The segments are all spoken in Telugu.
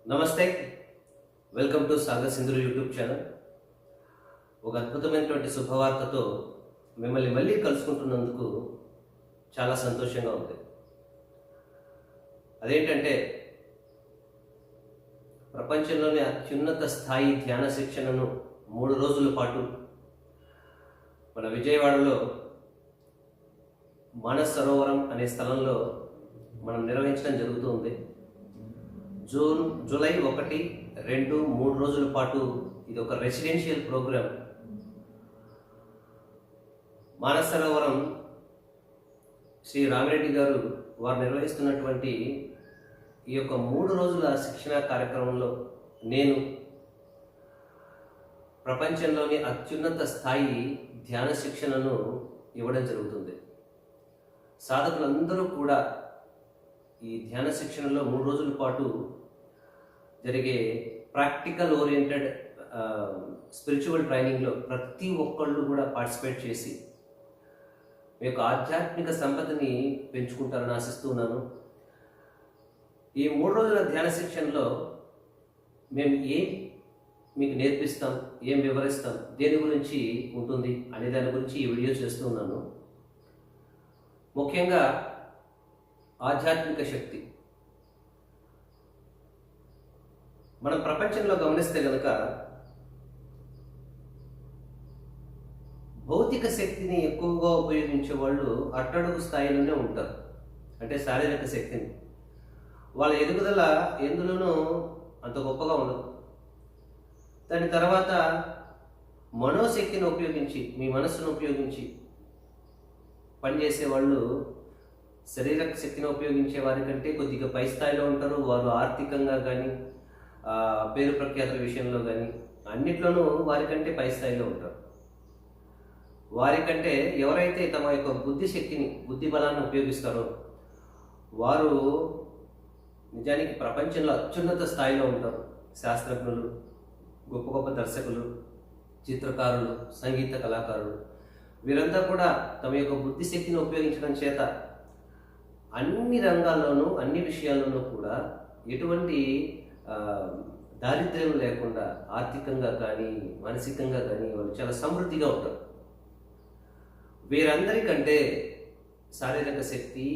నమస్తే, welcome to Sagar Sindhulu YouTube channel. ఒక అద్భుతమైనటువంటి శుభవార్తతో మిమ్మల్ని మళ్ళీ కలుసుకుంటున్నందుకు చాలా సంతోషంగా ఉంది. అదేంటంటే, ప్రపంచంలోని అత్యున్నత స్థాయి ధ్యాన శిక్షణను 3 రోజుల పాటు మన విజయవాడలో మానస సరోవరం అనే స్థలంలో మనం నిర్వహించడం జరుగుతుంది. జూలై 1, 2, 3 రోజుల పాటు ఇది ఒక రెసిడెన్షియల్ ప్రోగ్రామ్. మానస సరోవరం శ్రీ రామిరెడ్డి గారు వారు నిర్వహిస్తున్నటువంటి ఈ యొక్క 3 రోజుల శిక్షణా కార్యక్రమంలో నేను ప్రపంచంలోని అత్యున్నత స్థాయి ధ్యాన శిక్షణను ఇవ్వడం జరుగుతుంది. సాధకులందరూ కూడా ఈ ధ్యాన శిక్షణలో 3 రోజుల పాటు జరిగే ప్రాక్టికల్ ఓరియంటెడ్ స్పిరిచువల్ ట్రైనింగ్లో ప్రతి ఒక్కళ్ళు కూడా పార్టిసిపేట్ చేసి మీ యొక్క ఆధ్యాత్మిక సంపదని పెంచుకుంటారని ఆశిస్తున్నాను. ఈ 3 రోజుల ధ్యాన శిక్షణలో మేము మీకు నేర్పిస్తాం, ఏం వివరిస్తాం, దేని గురించి ఉంటుంది అనే దాని గురించి ఈ వీడియో చేస్తున్నాను. ముఖ్యంగా ఆధ్యాత్మిక శక్తి. మనం ప్రపంచంలో గమనిస్తే కనుక భౌతిక శక్తిని ఎక్కువగా ఉపయోగించే వాళ్ళు అట్టడుగు స్థాయిలోనే ఉంటారు. అంటే శారీరక శక్తిని, వాళ్ళ ఎదుగుదల ఎందులోనూ అంత గొప్పగా ఉండదు. దాని తర్వాత మనోశక్తిని ఉపయోగించి, మీ మనస్సును ఉపయోగించి పనిచేసే వాళ్ళు శారీరక శక్తిని ఉపయోగించే వారి కంటే కొద్దిగా పై స్థాయిలో ఉంటారు. వారు ఆర్థికంగా కానీ పేరు ప్రఖ్యాతుల విషయంలో కానీ అన్నిట్లోనూ వారికంటే పై స్థాయిలో ఉంటారు. వారికంటే ఎవరైతే తమ యొక్క బుద్ధి బలాన్ని ఉపయోగిస్తారో వారు నిజానికి ప్రపంచంలో అత్యున్నత స్థాయిలో ఉంటారు. శాస్త్రజ్ఞులు, గొప్ప గొప్ప దర్శకులు, చిత్రకారులు, సంగీత కళాకారులు, వీరంతా కూడా తమ యొక్క బుద్ధిశక్తిని ఉపయోగించడం చేత అన్ని రంగాల్లోనూ అన్ని విషయాల్లోనూ కూడా ఎటువంటి దారిద్ర్యం లేకుండా ఆర్థికంగా కానీ మానసికంగా కానీ వాళ్ళు చాలా సమృద్ధిగా ఉంటారు. వీరందరికంటే శారీరక శక్తి,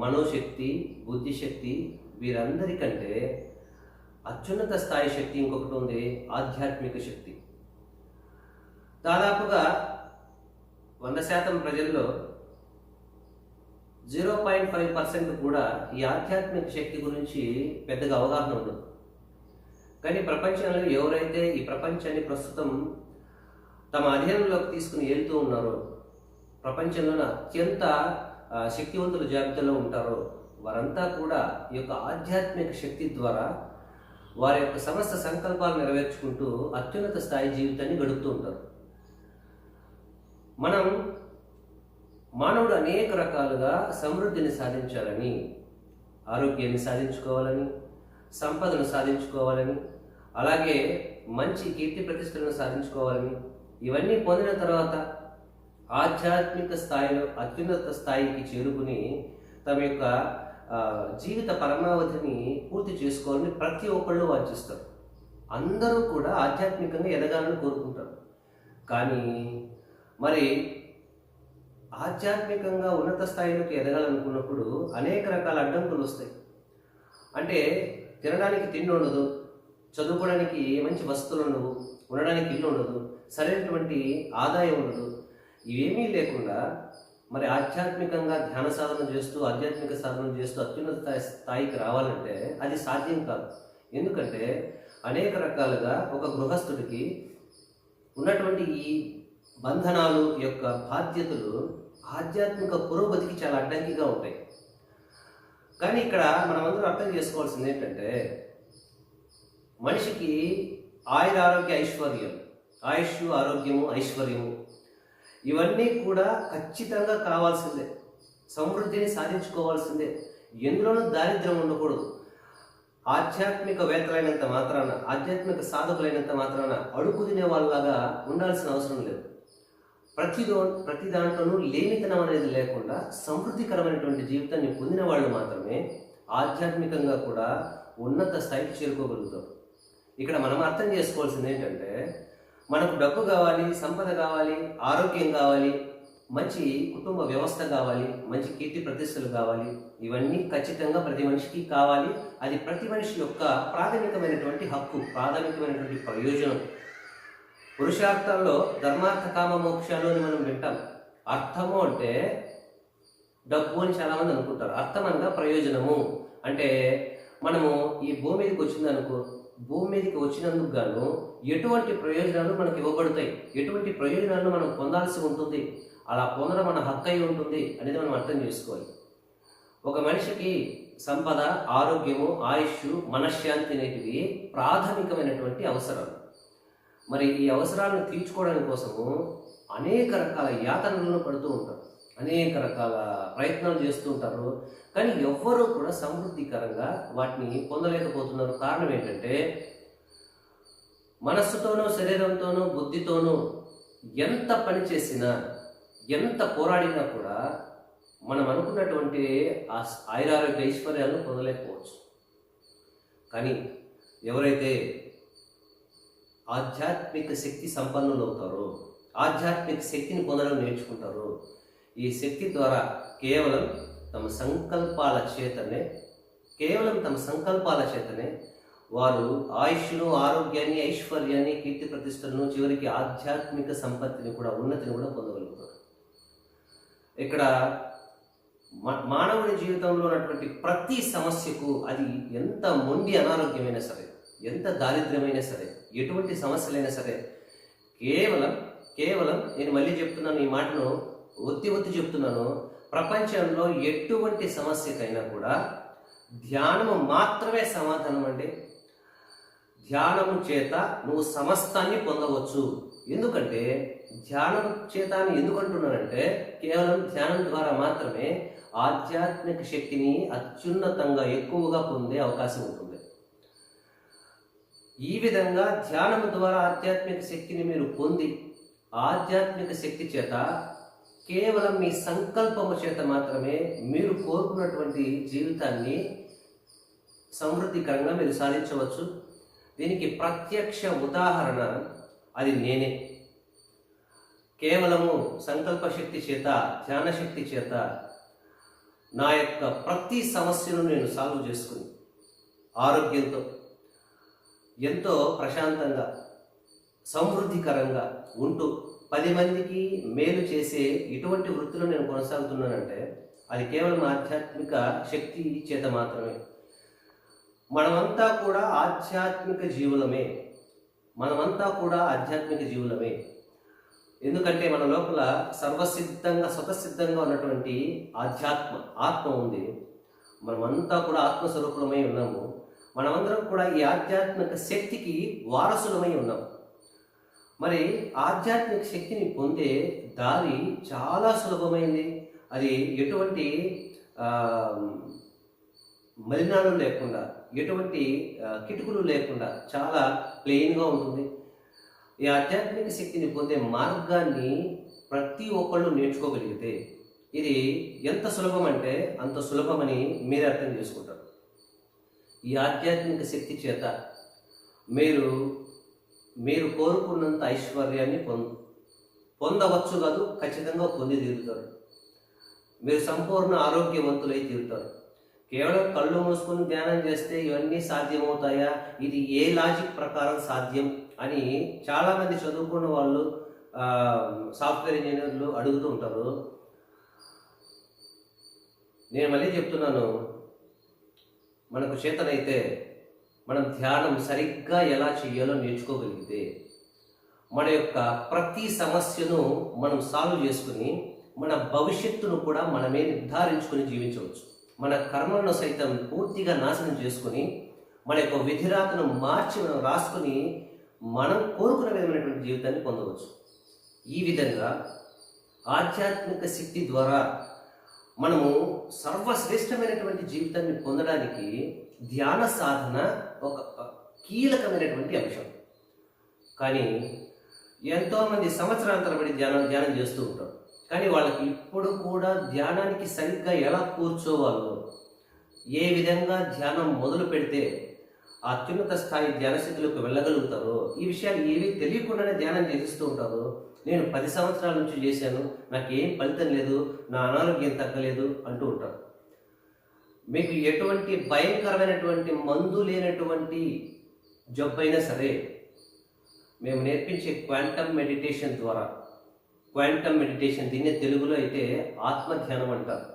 మనోశక్తి, బుద్ధిశక్తి, వీరందరికంటే అత్యున్నత స్థాయి శక్తి ఇంకొకటి ఉంది, ఆధ్యాత్మిక శక్తి. దాదాపుగా 100% ప్రజల్లో 0.5% కూడా ఈ ఆధ్యాత్మిక శక్తి గురించి పెద్దగా అవగాహన ఉండదు. కానీ ప్రపంచంలో ఎవరైతే ఈ ప్రపంచాన్ని ప్రస్తుతం తమ అధీనంలోకి తీసుకుని వెళ్తూ ఉన్నారో, ప్రపంచంలోని అత్యంత శక్తివంతుల జాబితాలో ఉంటారో వారంతా కూడా ఈ యొక్క ఆధ్యాత్మిక శక్తి ద్వారా వారి యొక్క సమస్త సంకల్పాలు నెరవేర్చుకుంటూ అత్యున్నత స్థాయి జీవితాన్ని గడుపుతూ ఉంటారు. మానవుడు అనేక రకాలుగా సమృద్ధిని సాధించాలని, ఆరోగ్యాన్ని సాధించుకోవాలని, సంపదను సాధించుకోవాలని, అలాగే మంచి కీర్తి ప్రతిష్టలను సాధించుకోవాలని, ఇవన్నీ పొందిన తర్వాత ఆధ్యాత్మిక స్థాయిలో అత్యున్నత స్థాయికి చేరుకుని తమ యొక్క జీవిత పరమావధిని పూర్తి చేసుకోవాలని ప్రతి ఒక్కళ్ళు వాంఛిస్తారు. అందరూ కూడా ఆధ్యాత్మికంగా ఎదగాలని కోరుకుంటారు. కానీ మరి ఆధ్యాత్మికంగా ఉన్నత స్థాయిలోకి ఎదగాలనుకున్నప్పుడు అనేక రకాల అడ్డంకులు వస్తాయి. అంటే తినడానికి తిండి ఉండదు, చదువుకోవడానికి మంచి వసతులు ఉండవు, ఉండడానికి ఇల్లు ఉండదు, సరైనటువంటి ఆదాయం ఉండదు. ఇవేమీ లేకుండా మరి ఆధ్యాత్మికంగా ధ్యాన సాధన చేస్తూ ఆధ్యాత్మిక సాధన చేస్తూ అత్యున్నత స్థాయికి రావాలంటే అది సాధ్యం కాదు. ఎందుకంటే అనేక రకాలుగా ఒక గృహస్థుడికి ఉన్నటువంటి ఈ బంధనాలు యొక్క బాధ్యతలు ఆధ్యాత్మిక పురోగతికి చాలా అడ్డంకిగా ఉంటాయి. కానీ ఇక్కడ మనమందరం అర్థం చేసుకోవాల్సింది ఏంటంటే మనిషికి ఆయురారోగ్య ఐశ్వర్యం, ఆయుష్ ఆరోగ్యము ఐశ్వర్యము ఇవన్నీ కూడా ఖచ్చితంగా కావాల్సిందే. సమృద్ధిని సాధించుకోవాల్సిందే. ఎందులోనూ దారిద్ర్యం ఉండకూడదు. ఆధ్యాత్మికవేత్తలైనంత మాత్రాన, ఆధ్యాత్మిక సాధకులైనంత మాత్రాన అడుగు తినే వాళ్ళలాగా ఉండాల్సిన అవసరం లేదు. ప్రతి దాంట్లోనూ లేమితనం అనేది లేకుండా సమృద్ధికరమైనటువంటి జీవితాన్ని పొందిన వాళ్ళు మాత్రమే ఆధ్యాత్మికంగా కూడా ఉన్నత స్థాయికి చేరుకోగలుగుతారు. ఇక్కడ మనం అర్థం చేసుకోవాల్సింది ఏంటంటే మనకు డబ్బు కావాలి, సంపద కావాలి, ఆరోగ్యం కావాలి, మంచి కుటుంబ వ్యవస్థ కావాలి, మంచి కీర్తి ప్రతిష్టలు కావాలి. ఇవన్నీ ఖచ్చితంగా ప్రతి మనిషికి కావాలి. అది ప్రతి మనిషి యొక్క ప్రాథమికమైనటువంటి హక్కు, ప్రాథమికమైనటువంటి ప్రయోజనం. పురుషార్థంలో ధర్మార్థ కామ మోక్షాలు అని మనం వింటాం. అర్థము అంటే డబ్బు అని చాలామంది అనుకుంటారు. అర్థం అనగా ప్రయోజనము. అంటే మనము ఈ భూమి మీదకి వచ్చిందనుకో, భూమి మీదకి వచ్చినందుకు గాను ఎటువంటి ప్రయోజనాలు మనకు ఇవ్వబడతాయి, ఎటువంటి ప్రయోజనాలను మనం పొందాల్సి ఉంటుంది, అలా పొందడం మన హక్కు అయి ఉంటుంది అనేది మనం అర్థం చేసుకోవాలి. ఒక మనిషికి సంపద, ఆరోగ్యము, ఆయుష్, మనశ్శాంతి అనేటివి ప్రాథమికమైనటువంటి అవసరాలు. మరి ఈ అవసరాలను తీర్చుకోవడానికి కోసము అనేక రకాల యాతనలను పడుతూ ఉంటారు, అనేక రకాల ప్రయత్నాలు చేస్తూ ఉంటారు. కానీ ఎవ్వరూ కూడా సమృద్ధికరంగా వాటిని పొందలేకపోతున్నారు. కారణం ఏంటంటే మనస్సుతోనూ, శరీరంతోనూ, బుద్ధితోనూ ఎంత పని చేసినా, ఎంత పోరాడినా కూడా మనం అనుకున్నటువంటి ఆ ఆయురారోగ్య ఐశ్వర్యాలను పొందలేకపోవచ్చు. కానీ ఎవరైతే ఆధ్యాత్మిక శక్తి సంపన్నులు అవుతారో, ఆధ్యాత్మిక శక్తిని పొందడం నేర్చుకుంటారో, ఈ శక్తి ద్వారా కేవలం తమ సంకల్పాల చేతనే వారు ఆయుష్ను, ఆరోగ్యాన్ని, ఐశ్వర్యాన్ని, కీర్తి ప్రతిష్టలను, చివరికి ఆధ్యాత్మిక సంపత్తిని కూడా, ఉన్నతిని కూడా పొందగలుగుతారు. ఇక్కడ మానవుడి జీవితంలో ఉన్నటువంటి ప్రతి సమస్యకు, అది ఎంత మొండి అనారోగ్యమైనా సరే, ఎంత దారిద్ర్యమైనా సరే, ఎటువంటి సమస్యలైనా సరే, కేవలం నేను మళ్ళీ చెప్తున్నాను, ఈ మాటను ఒత్తి చెప్తున్నాను, ప్రపంచంలో ఎటువంటి సమస్యకైనా కూడా ధ్యానము మాత్రమే సమాధానం. అంటే ధ్యానము చేత నువ్వు సమస్తాన్ని పొందవచ్చు. ఎందుకంటే ధ్యానం చేత అని ఎందుకంటున్నానంటే కేవలం ధ్యానం ద్వారా మాత్రమే ఆధ్యాత్మిక శక్తిని అత్యున్నతంగా ఎక్కువగా పొందే అవకాశం ఉంటుంది. ఈ విధంగా ధ్యానం ద్వారా ఆధ్యాత్మిక శక్తిని మీరు పొంది ఆధ్యాత్మిక శక్తి చేత కేవలం మీ సంకల్పము చేత మాత్రమే మీరు కోరుకున్నటువంటి జీవితాన్ని సమృద్ధికరంగా మీరు సాధించవచ్చు. దీనికి ప్రత్యక్ష ఉదాహరణ అది నేనే. కేవలము సంకల్ప శక్తి చేత, ధ్యాన శక్తి చేత నా యొక్క ప్రతి సమస్యను నేను సాల్వ్ చేసుకుని ఆరోగ్యంతో, ఎంతో ప్రశాంతంగా, సమృద్ధికరంగా ఉంటూ 10 మందికి మేలు చేసే ఇటువంటి వృత్తిలో నేను కొనసాగుతున్నానంటే అది కేవలం ఆధ్యాత్మిక శక్తి చేత మాత్రమే. మనమంతా కూడా ఆధ్యాత్మిక జీవులమే. ఎందుకంటే మన లోపల స్వతసిద్ధంగా ఉన్నటువంటి ఆత్మ ఉంది. మనమంతా కూడా ఆత్మస్వరూపులమై ఉన్నాము. మనమందరం కూడా ఈ ఆధ్యాత్మిక శక్తికి వారసులమై ఉన్నాము. మరి ఆధ్యాత్మిక శక్తిని పొందే దారి చాలా సులభమైంది. అది ఎటువంటి మలినాలు లేకుండా, ఎటువంటి కిటుకులు లేకుండా చాలా ప్లెయిన్గా ఉంటుంది. ఈ ఆధ్యాత్మిక శక్తిని పొందే మార్గాన్ని ప్రతి ఒక్కళ్ళు నేర్చుకోగలిగితే ఇది ఎంత సులభం అంటే అంత సులభమని మీరే అర్థం చేసుకుంటారు. ఈ ఆధ్యాత్మిక శక్తి చేత మీరు కోరుకున్నంత ఐశ్వర్యాన్ని పొందవచ్చు కాదు, ఖచ్చితంగా పొంది తీరుతారు. మీరు సంపూర్ణ ఆరోగ్యవంతులై తీరుతారు. కేవలం కళ్ళు మూసుకొని ధ్యానం చేస్తే ఇవన్నీ సాధ్యమవుతాయా, ఇది ఏ లాజిక్ ప్రకారం సాధ్యం అని చాలామంది చదువుకున్న వాళ్ళు సాఫ్ట్వేర్ ఇంజనీర్లు అడుగుతూ ఉంటారు. నేను మళ్ళీ చెప్తున్నాను, మనకు చేతనైతే మనం ధ్యానం సరిగ్గా ఎలా చేయాలో నేర్చుకోగలిగితే మన యొక్క ప్రతి సమస్యను మనం సాల్వ్ చేసుకుని మన భవిష్యత్తును కూడా మనమే నిర్ధారించుకొని జీవించవచ్చు. మన కర్మలను సైతం పూర్తిగా నాశనం చేసుకుని మన యొక్క విధిరాతను మార్చి మనం రాసుకుని మనం కోరుకున్న విధమైనటువంటి జీవితాన్ని పొందవచ్చు. ఈ విధంగా ఆధ్యాత్మిక శక్తి ద్వారా మనము సర్వశ్రేష్టమైనటువంటి జీవితాన్ని పొందడానికి ధ్యాన సాధన ఒక కీలకమైనటువంటి అంశం. కానీ ఎంతోమంది సంవత్సరాల తరబడి ధ్యానం చేస్తూ ఉంటారు. కానీ వాళ్ళకి ఇప్పుడు కూడా ధ్యానానికి సరిగ్గా ఎలా కూర్చోవాలో, ఏ విధంగా ధ్యానం మొదలు పెడితే అత్యున్నత స్థాయి ధ్యాన స్థితిలోకి వెళ్ళగలుగుతారో ఈ విషయాలు ఏవి తెలియకుండానే ధ్యానం చేస్తూ ఉంటారు. నేను 10 సంవత్సరాల నుంచి చేశాను, నాకేం ఫలితం లేదు, నా అనారోగ్యం తగ్గలేదు అంటూ ఉంటారు. మీకు ఎటువంటి భయంకరమైనటువంటి మందు లేనటువంటి జబ్బైనా సరే మేము నేర్పించే క్వాంటమ్ మెడిటేషన్ ద్వారా, క్వాంటమ్ మెడిటేషన్ దీన్నే తెలుగులో అయితే ఆత్మధ్యానం అంటారు.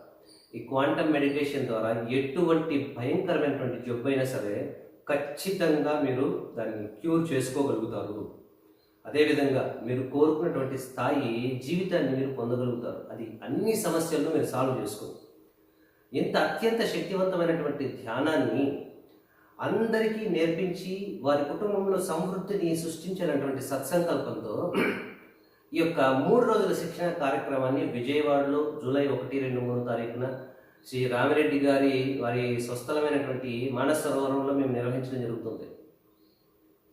ఈ క్వాంటమ్ మెడిటేషన్ ద్వారా ఎటువంటి భయంకరమైనటువంటి జబ్బైనా సరే ఖచ్చితంగా మీరు దాన్ని క్యూర్ చేసుకోగలుగుతారు. అదేవిధంగా మీరు కోరుకున్నటువంటి స్థాయి జీవితాన్ని మీరు పొందగలుగుతారు. అది అన్ని సమస్యలను మీరు సాల్వ్ చేసుకోండి. ఇంత అత్యంత శక్తివంతమైనటువంటి ధ్యానాన్ని అందరికీ నేర్పించి వారి కుటుంబంలో సమృద్ధిని సృష్టించాలన్నటువంటి సత్సంకల్పంతో ఈ యొక్క 3 రోజుల శిక్షణ కార్యక్రమాన్ని విజయవాడలో జూలై 1, 2, 3 తారీఖున శ్రీ రామిరెడ్డి గారి వారి స్వస్థలమైనటువంటి మానస సరోవరంలో మేము నిర్వహించడం జరుగుతుంది.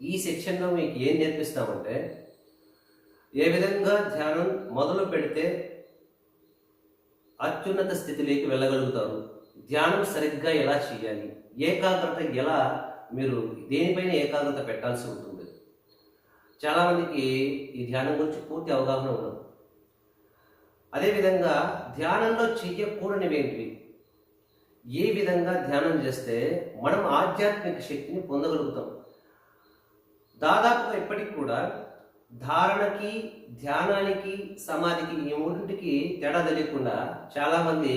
ఈ సెక్షన్లో మీకు ఏం నేర్పిస్తామంటే, ఏ విధంగా ధ్యానం మొదలు పెడితే అత్యున్నత స్థితిలోకి వెళ్ళగలుగుతారు, ధ్యానం సరిగ్గా ఎలా చేయాలి, ఏకాగ్రత ఎలా, మీరు దేనిపైన ఏకాగ్రత పెట్టాల్సి ఉంటుంది. చాలామందికి ఈ ధ్యానం గురించి పూర్తి అవగాహన ఉండదు. అదేవిధంగా ధ్యానంలో చేయకూడనివేంటివి, ఏ విధంగా ధ్యానం చేస్తే మనం ఆధ్యాత్మిక శక్తిని పొందగలుగుతాం. దాదాపుగా ఇప్పటికి కూడా ధారణకి, ధ్యానానికి, సమాధికి ఈ మూడింటికి తేడా తెలియకుండా చాలామంది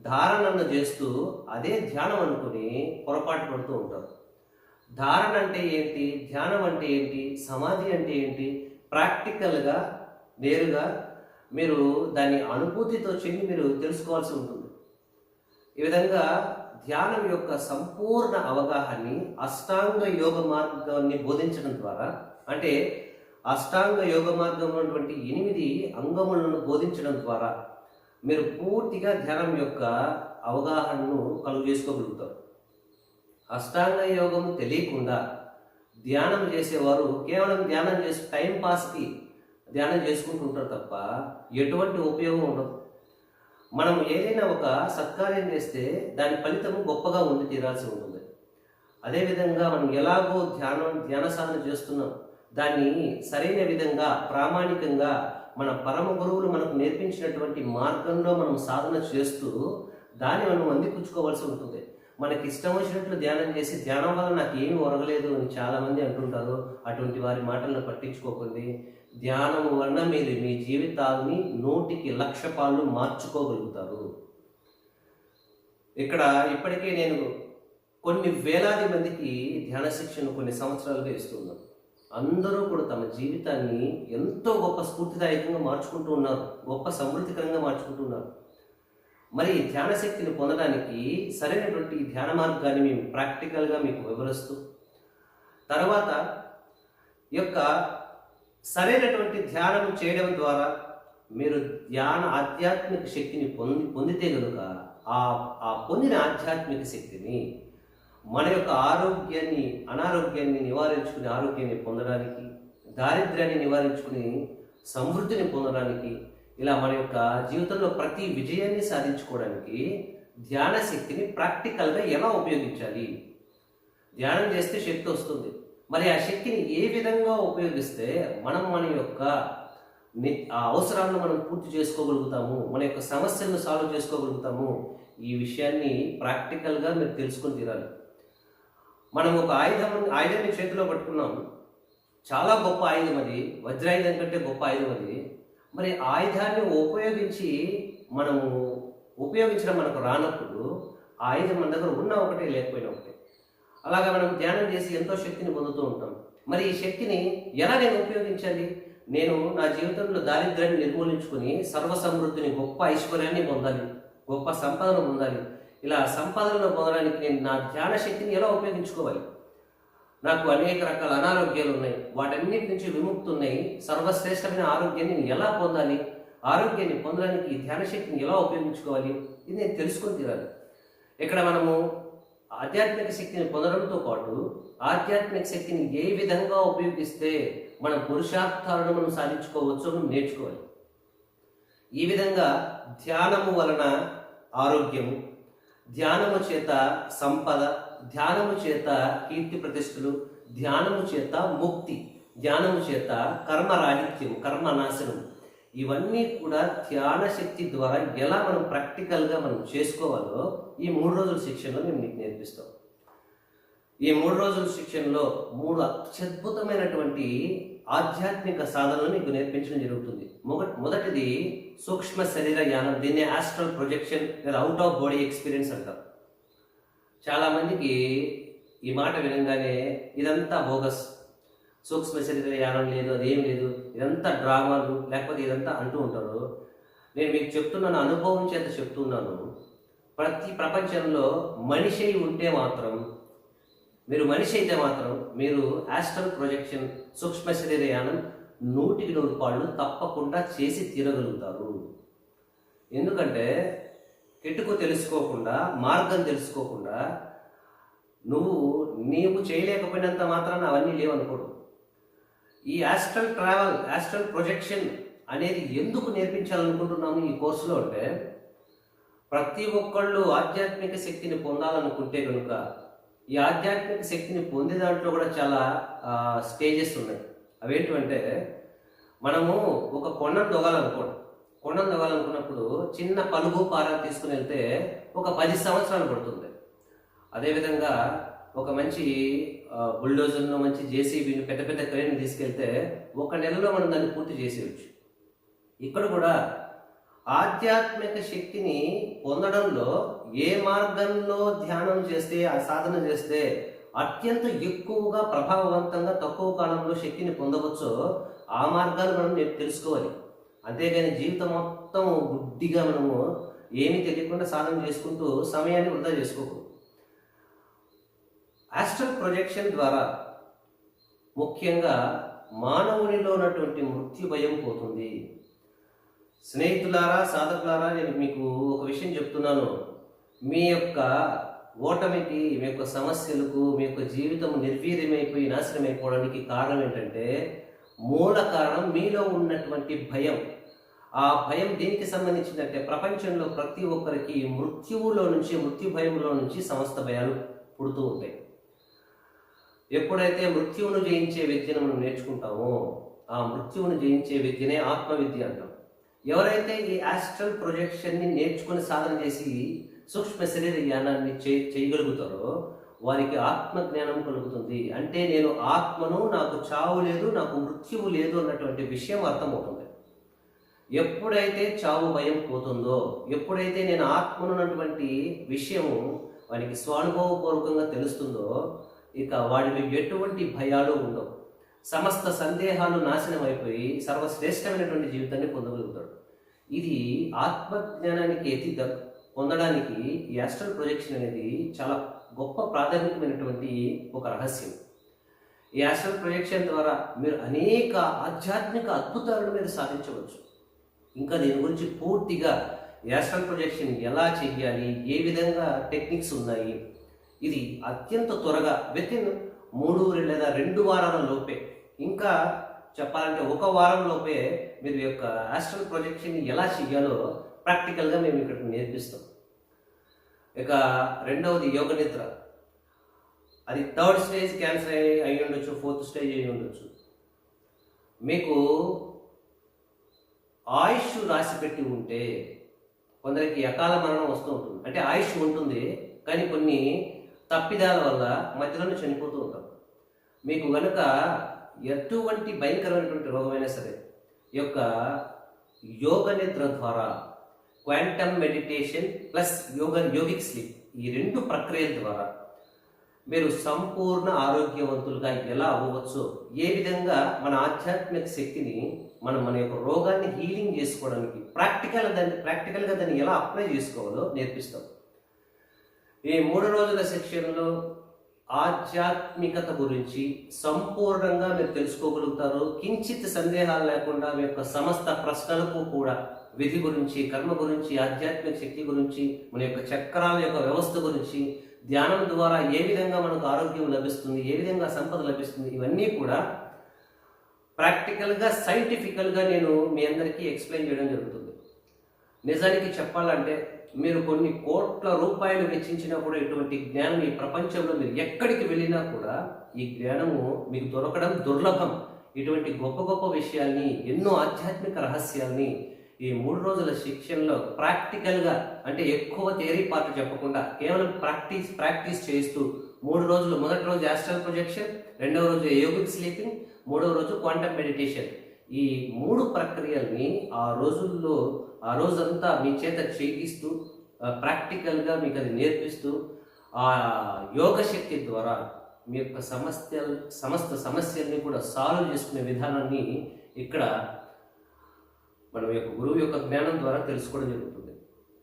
ధారణను చేస్తూ అదే ధ్యానం అనుకుని పొరపాటు పడుతూ ఉంటారు. ధారణ అంటే ఏంటి, ధ్యానం అంటే ఏంటి, సమాధి అంటే ఏంటి, ప్రాక్టికల్గా నేరుగా మీరు దాన్ని అనుభూతితో చెంది మీరు తెలుసుకోవాల్సి ఉంటుంది. ఈ విధంగా ధ్యానం యొక్క సంపూర్ణ అవగాహనని అష్టాంగ యోగ మార్గాన్ని బోధించడం ద్వారా, అంటే అష్టాంగ యోగ మార్గంలో ఉన్నటువంటి 8 అంగములను బోధించడం ద్వారా మీరు పూర్తిగా ధ్యానం యొక్క అవగాహనను కలుగు చేసుకోగలుగుతారు. అష్టాంగ యోగం తెలియకుండా ధ్యానం చేసేవారు కేవలం ధ్యానం చేసి టైం పాస్కి ధ్యానం చేసుకుంటూ ఉంటారు తప్ప ఎటువంటి ఉపయోగం ఉండదు. మనం ఏదైనా ఒక సత్కార్యం చేస్తే దాని ఫలితం గొప్పగా ఉండి తీరాల్సి ఉంటుంది. అదేవిధంగా మనం ఎలాగో ధ్యాన సాధన చేస్తున్నాం, దాన్ని సరైన విధంగా ప్రామాణికంగా మన పరమ గురువులు మనకు నేర్పించినటువంటి మార్గంలో మనం సాధన చేస్తూ దాన్ని మనం అందిపుచ్చుకోవాల్సి ఉంటుంది. మనకి ఇష్టం వచ్చినట్లు ధ్యానం చేసి ధ్యానం వల్ల నాకు ఏమీ ఒరగలేదు అని చాలామంది అంటుంటారు. అటువంటి వారి మాటలను పట్టించుకోకండి. ధ్యానం వలన మీరు మీ జీవితాన్ని 100కి 1,00,000 మార్చుకోగలుగుతారు. ఇక్కడ ఇప్పటికే నేను కొన్ని వేలాది మందికి ధ్యాన శిక్షణ కొన్ని సంవత్సరాలుగా ఇస్తున్నాను. అందరూ కూడా తమ జీవితాన్ని ఎంతో గొప్ప స్ఫూర్తిదాయకంగా మార్చుకుంటూ ఉన్నారు, గొప్ప సమృద్ధికరంగా మార్చుకుంటూ ఉన్నారు. మరి ధ్యాన శక్తిని పొందడానికి సరైనటువంటి ధ్యాన మార్గాన్ని మేము ప్రాక్టికల్గా మీకు వివరిస్తూ, తర్వాత యొక్క సరైనటువంటి ధ్యానం చేయడం ద్వారా మీరు ఆధ్యాత్మిక శక్తిని పొందితే కనుక ఆ పొందిన ఆధ్యాత్మిక శక్తిని మన యొక్క అనారోగ్యాన్ని నివారించుకుని ఆరోగ్యాన్ని పొందడానికి, దారిద్ర్యాన్ని నివారించుకుని సమృద్ధిని పొందడానికి, ఇలా మన యొక్క జీవితంలో ప్రతి విజయాన్ని సాధించుకోవడానికి ధ్యాన శక్తిని ప్రాక్టికల్గా ఎలా ఉపయోగించాలి. ధ్యానం చేస్తే శక్తి వస్తుంది. మరి ఆ శక్తిని ఏ విధంగా ఉపయోగిస్తే మనం మన యొక్క ఆ అవసరాలను మనం పూర్తి చేసుకోగలుగుతాము, మన యొక్క సమస్యలను సాల్వ్ చేసుకోగలుగుతాము. ఈ విషయాన్ని ప్రాక్టికల్గా మీరు తెలుసుకొని తీరాలి. మనం ఒక ఆయుధాన్ని చేతిలో పట్టుకున్నాం, చాలా గొప్ప ఆయుధం అది, వజ్రాయుధం కంటే గొప్ప ఆయుధం అది. మరి ఆయుధాన్ని మనము ఉపయోగించడం మనకు రానప్పుడు ఆ ఆయుధం మన దగ్గర ఉన్న ఒకటే లేకపోయినా ఒకటే. అలాగా మనం ధ్యానం చేసి ఎంతో శక్తిని పొందుతూ ఉంటాం. మరి ఈ శక్తిని ఎలా నేను ఉపయోగించాలి? నేను నా జీవితంలో దారిద్ర్యాన్ని నిర్మూలించుకుని సర్వసమృద్ధిని, గొప్ప ఐశ్వర్యాన్ని పొందాలి, గొప్ప సంపదను పొందాలి. ఇలా సంపదలను పొందడానికి నేను నా ధ్యాన శక్తిని ఎలా ఉపయోగించుకోవాలి? నాకు అనేక రకాల అనారోగ్యాలు ఉన్నాయి, వాటన్నిటి నుంచి విముక్తి ఉన్నాయి. సర్వశ్రేష్టమైన ఆరోగ్యాన్ని నేను ఎలా పొందాలి? ఆరోగ్యాన్ని పొందడానికి ఈ ధ్యాన శక్తిని ఎలా ఉపయోగించుకోవాలి? ఇది నేను తెలుసుకొని తీరాలి. ఇక్కడ మనము ఆధ్యాత్మిక శక్తిని పొందడంతో పాటు ఆధ్యాత్మిక శక్తిని ఏ విధంగా ఉపయోగిస్తే మన పురుషార్థాలను మనం సాధించుకోవచ్చు మనం నేర్చుకోవాలి. ఈ విధంగా ధ్యానము వలన ఆరోగ్యము, ధ్యానము చేత సంపద, ధ్యానము చేత కీర్తి ప్రతిష్టలు, ధ్యానము చేత ముక్తి, ధ్యానము చేత కర్మరాహిత్యం, కర్మనాశనం, ఇవన్నీ కూడా ధ్యాన శక్తి ద్వారా ఎలా మనం ప్రాక్టికల్గా మనం చేసుకోవాలో ఈ 3 రోజుల శిక్షణలో మేము మీకు నేర్పిస్తాం. ఈ 3 రోజుల శిక్షణలో 3 అత్యద్భుతమైనటువంటి ఆధ్యాత్మిక సాధనలు మీకు నేర్పించడం జరుగుతుంది. మొదటిది సూక్ష్మ శరీర యానం, దీన్ని ఆస్ట్రల్ ప్రొజెక్షన్ లేదా అవుట్ ఆఫ్ బాడీ ఎక్స్పీరియన్స్ అంటారు. చాలామందికి ఈ మాట వినగానే ఇదంతా బోగస్, సూక్ష్మ శరీర యానం లేదు, అదేం లేదు, ఇదంతా డ్రామాలు, లేకపోతే ఇదంతా అంటూ ఉంటారు. నేను మీకు చెప్తున్నాను, అనుభవం చేత చెప్తున్నాను. ప్రపంచంలో మనిషి ఉంటే మాత్రం, మీరు మనిషి అయితే మాత్రం మీరు ఆస్ట్రల్ ప్రొజెక్షన్, సూక్ష్మ శరీర యానం 100కి 100 పాళ్ళు తప్పకుండా చేసి తీరగలుగుతారు. ఎందుకంటే కిటుకు తెలుసుకోకుండా, మార్గం తెలుసుకోకుండా నీవు చేయలేకపోయినంత మాత్రాన అవన్నీ లేవనుకోడు. ఈ ఆస్ట్రల్ ట్రావెల్, ఆస్ట్రల్ ప్రొజెక్షన్ అనేది ఎందుకు నేర్పించాలనుకుంటున్నాము ఈ కోర్సులో అంటే, ప్రతి ఒక్కళ్ళు ఆధ్యాత్మిక శక్తిని పొందాలనుకుంటే కనుక ఈ ఆధ్యాత్మిక శక్తిని పొందే దాంట్లో కూడా చాలా స్టేజెస్ ఉన్నాయి. అవేంటంటే, మనము ఒక కొండను దొగాలనుకున్నప్పుడు చిన్న పలుగు పార తీసుకుని వెళ్తే ఒక 10 సంవత్సరాలు పడుతుంది. అదేవిధంగా ఒక మంచి బుల్డోజర్ను, మంచి జేసీబీని, పెద్ద పెద్ద క్రేన్ తీసుకెళ్తే 1 నెలలో మనం దాన్ని పూర్తి చేసేయచ్చు. ఇక్కడ కూడా ఆధ్యాత్మిక శక్తిని పొందడంలో ఏ మార్గంలో ధ్యానం చేస్తే, ఆ సాధన చేస్తే అత్యంత ఎక్కువగా ప్రభావవంతంగా తక్కువ కాలంలో శక్తిని పొందవచ్చో ఆ మార్గాలు మనం తెలుసుకోవాలి. అంతేగాని జీవితం మొత్తం గుడ్డిగా మనము ఏమీ తెలియకుండా సాధన చేసుకుంటూ సమయాన్ని వృధా చేసుకోకూడదు. ఆస్ట్రల్ ప్రొజెక్షన్ ద్వారా ముఖ్యంగా మానవునిలో ఉన్నటువంటి మృత్యు భయం పోతుంది. స్నేహితులారా, సాధకులారా, నేను మీకు ఒక విషయం చెప్తున్నాను. మీ యొక్క ఓటమికి, మీ యొక్క సమస్యలకు, మీ యొక్క జీవితం నిర్వీర్యమైపోయి నాశనం అయిపోవడానికి కారణం ఏంటంటే, మూల కారణం మీలో ఉన్నటువంటి భయం. ఆ భయం దేనికి సంబంధించిందంటే, ప్రపంచంలో ప్రతి ఒక్కరికి మృత్యు భయంలో నుంచి సమస్త భయాలు పుడుతూ ఉంటాయి. ఎప్పుడైతే మృత్యువును జయించే విద్యను మనం నేర్చుకుంటామో, ఆ మృత్యువును జయించే విద్యనే ఆత్మవిద్య అంటాం. ఎవరైతే ఈ ఆస్ట్రల్ ప్రొజెక్షన్ని నేర్చుకుని సాధన చేసి సూక్ష్మ శరీర జ్ఞానాన్ని చేయగలుగుతారో వారికి ఆత్మ జ్ఞానం కలుగుతుంది. అంటే నేను ఆత్మను, నాకు చావు లేదు, నాకు మృత్యువు లేదు అన్నటువంటి విషయం అర్థమవుతుంది. ఎప్పుడైతే చావు భయం పోతుందో, ఎప్పుడైతే నేను ఆత్మనున్నటువంటి విషయము వానికి స్వానుభవపూర్వకంగా తెలుస్తుందో, ఇక వాడికి ఎటువంటి భయాలు ఉండవు. సమస్త సందేహాలు నాశనం అయిపోయి సర్వశ్రేష్టమైనటువంటి జీవితాన్ని పొందగలుగుతాడు. ఇది ఆత్మజ్ఞానానికి పొందడానికి ఈ ఆస్ట్రల్ ప్రొజెక్షన్ అనేది చాలా గొప్ప ప్రాథమికమైనటువంటి ఒక రహస్యం. ఈ ఆస్ట్రల్ ప్రొజెక్షన్ ద్వారా మీరు అనేక ఆధ్యాత్మిక అద్భుతాలను మీరు సాధించవచ్చు. ఇంకా దీని గురించి పూర్తిగా ఈ ఆస్ట్రల్ ప్రొజెక్షన్ ఎలా చేయాలి, ఏ విధంగా టెక్నిక్స్ ఉన్నాయి, ఇది అత్యంత త్వరగా వితిన్ 3 లేదా 2 వారాల లోపే, ఇంకా చెప్పాలంటే 1 వారం లోపే మీరు యొక్క ఆస్ట్రల్ ప్రొజెక్షన్ ఎలా చేయాలో ప్రాక్టికల్గా మేము ఇక్కడ నేర్పిస్తాం. ఇక రెండవది యోగ నిద్ర. అది 3rd స్టేజ్ క్యాన్సర్ అయి ఉండొచ్చు, 4th స్టేజ్ అయి ఉండొచ్చు. మీకు ఆయుష్ రాసిపెట్టి ఉంటే, కొందరికి అకాల మరణం వస్తూ ఉంటుంది. అంటే ఆయుష్ ఉంటుంది కానీ కొన్ని తప్పిదాల వల్ల మధ్యలోనే చనిపోతూ ఉంటాం. మీకు గనుక ఎటువంటి భయంకరమైనటువంటి రోగమైనా సరే ఈ యొక్క యోగ నిద్ర ద్వారా, quantum meditation plus yogic sleep, ఈ 2 ప్రక్రియల ద్వారా మీరు సంపూర్ణ ఆరోగ్యవంతులుగా ఎలా అవ్వవచ్చో, ఏ విధంగా మన ఆధ్యాత్మిక శక్తిని మన యొక్క రోగాన్ని హీలింగ్ చేసుకోవడానికి ప్రాక్టికల్గా దాన్ని ఎలా అప్లై చేసుకోవాలో నేర్పిస్తాం. ఈ 3 రోజుల సెక్షన్లో ఆధ్యాత్మికత గురించి సంపూర్ణంగా మీరు తెలుసుకోగలుగుతారు. కించిత్ సందేహాలు లేకుండా మీ యొక్క సమస్త ప్రశ్నలకు కూడా విధి గురించి, కర్మ గురించి, ఆధ్యాత్మిక శక్తి గురించి, మన యొక్క చక్రాల యొక్క వ్యవస్థ గురించి, ధ్యానం ద్వారా ఏ విధంగా మనకు ఆరోగ్యం లభిస్తుంది, ఏ విధంగా సంపద లభిస్తుంది, ఇవన్నీ కూడా ప్రాక్టికల్గా సైంటిఫికల్గా నేను మీ అందరికీ ఎక్స్ప్లెయిన్ చేయడం జరుగుతుంది. నిజానికి చెప్పాలంటే మీరు కొన్ని కోట్ల రూపాయలు వెచ్చించినా కూడా ఇటువంటి జ్ఞానం ఈ ప్రపంచంలో మీరు ఎక్కడికి వెళ్ళినా కూడా ఈ జ్ఞానము మీకు దొరకడం దుర్లభం. ఇటువంటి గొప్ప గొప్ప విషయాల్ని, ఎన్నో ఆధ్యాత్మిక రహస్యాల్ని ఈ 3 రోజుల శిక్షణలో ప్రాక్టికల్గా, అంటే ఎక్కువ థియరీ పార్ట్ చెప్పకుండా కేవలం ప్రాక్టీస్ చేస్తూ 3 రోజులు, మొదటి రోజు యాస్ట్రల్ ప్రొజెక్షన్, రెండవ రోజు యోగిక్ స్లీపింగ్, మూడవ రోజు క్వాంటమ్ మెడిటేషన్, ఈ 3 ప్రక్రియల్ని ఆ రోజంతా మీ చేత చేయిస్తూ ప్రాక్టికల్గా మీకు అది నేర్పిస్తూ ఆ యోగ శక్తి ద్వారా మీ యొక్క సమస్త సమస్యల్ని కూడా సాల్వ్ చేసుకునే విధానాన్ని ఇక్కడ మన యొక్క గురువు యొక్క జ్ఞానం ద్వారా తెలుసుకోవడం జరుగుతుంది.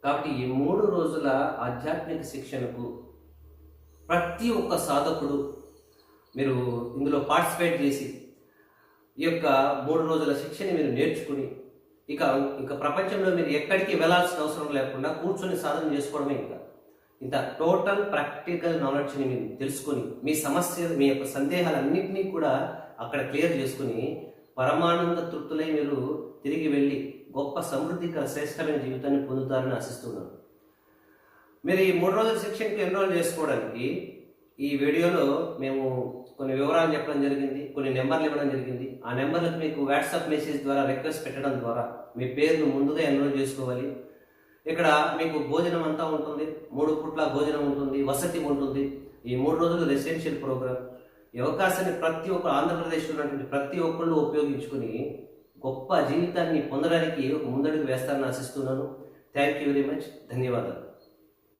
కాబట్టి ఈ 3 రోజుల ఆధ్యాత్మిక శిక్షణకు ప్రతి ఒక్క సాధకుడు మీరు ఇందులో పార్టిసిపేట్ చేసి ఈ యొక్క 3 రోజుల శిక్షణ మీరు నేర్చుకుని ఇక ప్రపంచంలో మీరు ఎక్కడికి వెళ్ళాల్సిన అవసరం లేకుండా కూర్చొని సాధన చేసుకోవడమే. ఇంత టోటల్ ప్రాక్టికల్ నాలెడ్జ్ని మీరు తెలుసుకొని మీ యొక్క సందేహాలన్నింటినీ కూడా అక్కడ క్లియర్ చేసుకుని పరమానంద తృప్తులై మీరు తిరిగి వెళ్ళి గొప్ప సమృద్ధికర శ్రేష్టమైన జీవితాన్ని పొందుతారని ఆశిస్తున్నాను. మీరు ఈ 3 రోజుల శిక్షణకి ఎన్రోల్ చేసుకోవడానికి ఈ వీడియోలో మేము కొన్ని వివరాలు చెప్పడం జరిగింది, కొన్ని నెంబర్లు ఇవ్వడం జరిగింది. ఆ నెంబర్లకు మీకు వాట్సాప్ మెసేజ్ ద్వారా రిక్వెస్ట్ పెట్టడం ద్వారా మీ పేరును ముందుగా ఎన్రోల్ చేసుకోవాలి. ఇక్కడ మీకు భోజనం అంతా ఉంటుంది, 3 పూట్ల భోజనం ఉంటుంది, వసతి ఉంటుంది. ఈ 3 రోజులు రెసిడెన్షియల్ ప్రోగ్రామ్. ఈ అవకాశాన్ని ప్రతి ఒక్క ఆంధ్రప్రదేశ్లో ఉన్నటువంటి ప్రతి ఒక్కళ్ళు ఉపయోగించుకుని గొప్ప జీవితాన్ని పొందడానికి ఒక ముందడుగు వేస్తారని ఆశిస్తున్నాను. Thank you very much. ధన్యవాదాలు.